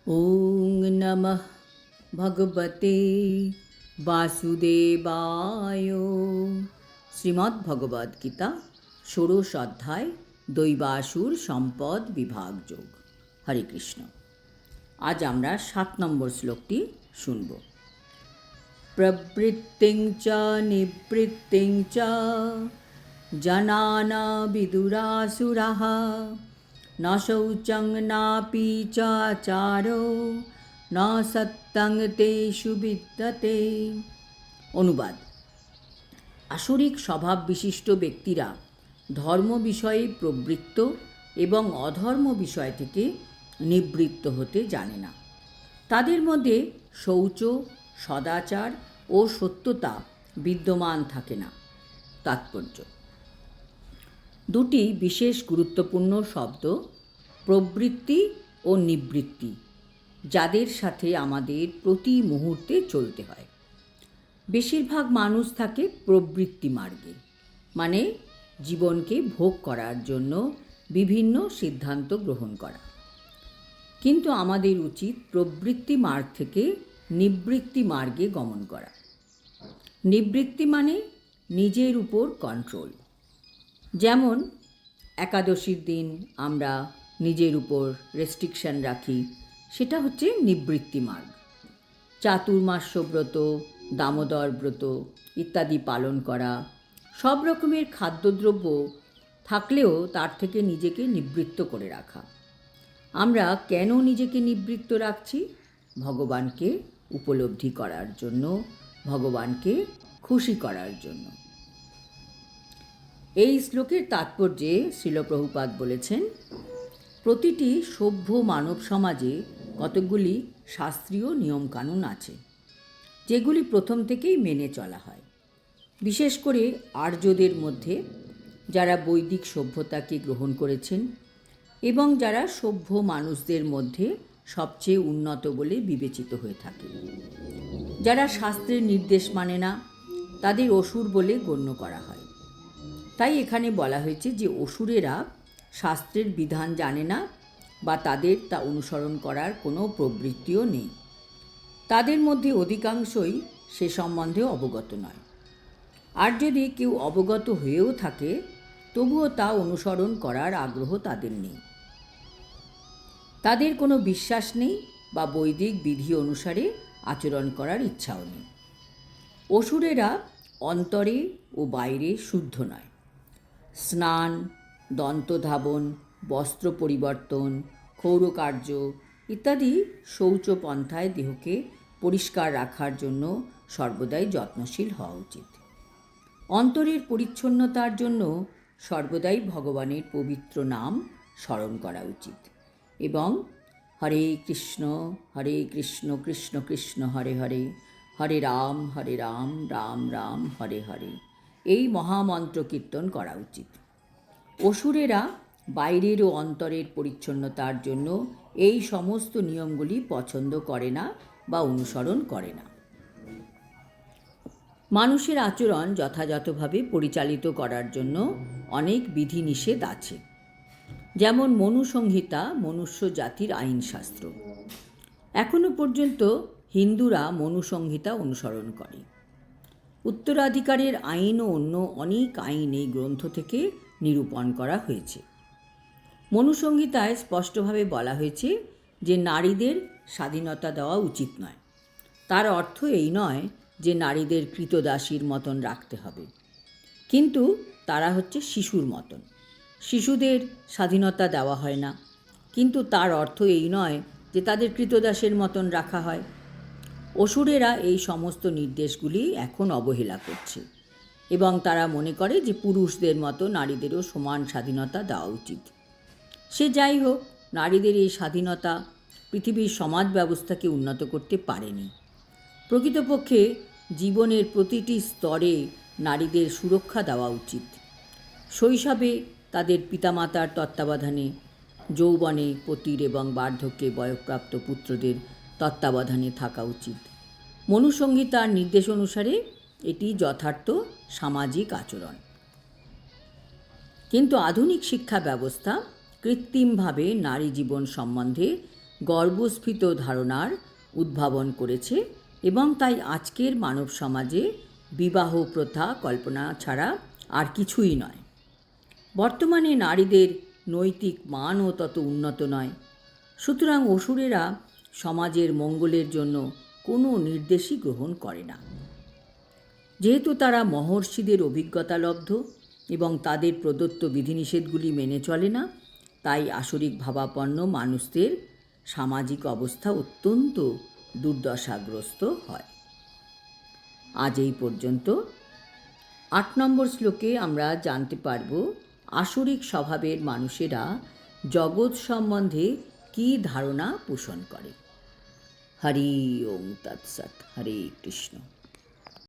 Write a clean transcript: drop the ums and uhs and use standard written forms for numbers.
ওং নমঃ ভগবতে বাসুদেবায়। শ্রীমদ্ ভগবদ গীতা ষোড়শ অধ্যায় দৈবাসুর সম্পদ বিভাগ যোগ। হরে কৃষ্ণ। আজ আমরা 7 নম্বর শ্লোকটি শুনব। প্রবৃত্তিং চ নিবৃত্তিং চ জনানা বিদুরাসুরাঃ ন শৌচং নাপি চ আচারো ন সত্যং তেষু বিদ্যতে। অনুবাদ: আসরিক স্বভাব বিশিষ্ট ব্যক্তিরা ধর্ম বিষয়ে প্রবৃত্ত এবং অধর্ম বিষয় থেকে নিবৃত্ত হতে জানে না। তাদের মধ্যে শৌচ, সদাচার ও সত্যতা বিদ্যমান থাকে না। তাৎপর্য: দুটি বিশেষ গুরুত্বপূর্ণ শব্দ প্রবৃত্তি ও নিবৃত্তি, যাদের সাথে আমাদের প্রতি মুহূর্তে চলতে হয়। বেশিরভাগ মানুষ থাকে প্রবৃত্তি মার্গে, মানে জীবনকে ভোগ করার জন্য বিভিন্ন সিদ্ধান্ত গ্রহণ করা। কিন্তু আমাদের উচিত প্রবৃত্তি মার্গ থেকে নিবৃত্তি মার্গে গমন করা। নিবৃত্তি মানে নিজের উপর কন্ট্রোল। যেমন একাদশীর দিন আমরা নিজের উপর রেস্ট্রিকশন রাখি, সেটা হচ্ছে নিবৃত্তি মার্গ। চাতুর্মাস্য ব্রত, দামোদর ব্রত ইত্যাদি পালন করা, সব রকমের খাদ্যদ্রব্য থাকলেও তার থেকে নিজেকে নিবৃত্ত করে রাখা। আমরা কেন নিজেকে নিবৃত্ত রাখছি? ভগবানকে উপলব্ধি করার জন্য, ভগবানকে খুশি করার জন্য। এই শ্লোকের তাৎপর্যে শ্রীল প্রভুপাদ বলেছেন, প্রতিটি সভ্য মানব সমাজে কতকগুলি শাস্ত্রীয় নিয়মকানুন আছে, যেগুলি প্রথম থেকেই মেনে চলা হয়। বিশেষ করে আর্যদের মধ্যে, যারা বৈদিক সভ্যতাকে গ্রহণ করেছেন এবং যারা সভ্য মানুষদের মধ্যে সবচেয়ে উন্নত বলে বিবেচিত হয়ে থাকে। যারা শাস্ত্রের নির্দেশ মানে না, তাদের অসুর বলে গণ্য করা হয়। তাই এখানে বলা হয়েছে যে অসুরেরা শাস্ত্রের বিধান জানে না বা তাদের তা অনুসরণ করার কোনো প্রবৃত্তিও নেই। তাদের মধ্যে অধিকাংশই সে সম্বন্ধে অবগত নয়। আর যদি কেউ অবগত হয়েও থাকে, তবুও তা অনুসরণ করার আগ্রহ তাদের নেই। তাদের কোনো বিশ্বাস নেই বা বৈদিক বিধি অনুসারে আচরণ করার ইচ্ছাও নেই। অসুরেরা অন্তরে ও বাইরে শুদ্ধ নয়। স্নান, দন্তধাবন, বস্ত্র পরিবর্তন, ক্ষৌরকার্য ইত্যাদি শৌচ পন্থায় দেহকে পরিষ্কার রাখার জন্য সর্বদাই যত্নশীল হওয়া উচিত। অন্তরের পরিচ্ছন্নতার জন্য সর্বদাই ভগবানের পবিত্র নাম স্মরণ করা উচিত এবং হরে কৃষ্ণ কৃষ্ণ কৃষ্ণ হরে হরে, হরে রাম রাম রাম হরে হরে এই মহামন্ত্র কীর্তন করা উচিত। অসুরেরা বাইরের ও অন্তরের পরিচ্ছন্নতার জন্য এই সমস্ত নিয়মগুলি পছন্দ করে না বা অনুসরণ করে না। মানুষের আচরণ যথাযথভাবে পরিচালিত করার জন্য অনেক বিধিনিষেধ আছে। যেমন মনুসংহিতা মনুষ্য জাতির আইনশাস্ত্র। এখনও পর্যন্ত হিন্দুরা মনুসংহিতা অনুসরণ করে। উত্তরাধিকারের আইন ও অন্য অনেক আইন এই গ্রন্থ থেকে নিরূপণ করা হয়েছে। মনুসংহিতায় স্পষ্টভাবে বলা হয়েছে যে নারীদের স্বাধীনতা দেওয়া উচিত নয়। তার অর্থ এই নয় যে নারীদের কৃতদাসীর মতন রাখতে হবে, কিন্তু তারা হচ্ছে শিশুর মতন। শিশুদের স্বাধীনতা দেওয়া হয় না, কিন্তু তার অর্থ এই নয় যে তাদের কৃতদাসের মতন রাখা হয়। অসুরেরা এই সমস্ত নির্দেশগুলি এখন অবহেলা করছে এবং তারা মনে করে যে পুরুষদের মতো নারীদেরও সমান স্বাধীনতা দেওয়া উচিত। সে যাই হোক, নারীদের এই স্বাধীনতা পৃথিবীর সমাজ ব্যবস্থাকে উন্নত করতে পারেনি। প্রকৃতপক্ষে জীবনের প্রতিটি স্তরে নারীদের সুরক্ষা দেওয়া উচিত। শৈশবে তাদের পিতামাতার তত্ত্বাবধানে, যৌবনে পতির এবং বার্ধক্যে বয়ঃপ্রাপ্ত পুত্রদের তত্ত্বাবধানে থাকা উচিত। মনুসংহিতার নির্দেশ অনুসারে এটি যথার্থ সামাজিক আচরণ। কিন্তু আধুনিক শিক্ষা ব্যবস্থা কৃত্রিমভাবে নারী জীবন সম্বন্ধে গর্বস্ফীত ধারণার উদ্ভাবন করেছে এবং তাই আজকের মানব সমাজে বিবাহ প্রথা কল্পনা ছাড়া আর কিছুই নয়। বর্তমানে নারীদের নৈতিক মানও তত উন্নত নয়। সুতরাং অসুরেরা সমাজের মঙ্গলের জন্য কোনো নির্দেশই গ্রহণ করে না। যেহেতু তারা মহর্ষিদের অভিজ্ঞতালব্ধ এবং তাদের প্রদত্ত বিধিনিষেধগুলি মেনে চলে না, তাই আসরিক ভাবাপন্ন মানুষদের সামাজিক অবস্থা অত্যন্ত দুর্দশাগ্রস্ত হয়। আজ এই পর্যন্ত। 8 নম্বর শ্লোকে আমরা জানতে পারব আসরিক স্বভাবের মানুষেরা জগৎ সম্বন্ধে কী ধারণা পোষণ করে। হরি ওম তৎসৎ। হরে কৃষ্ণ।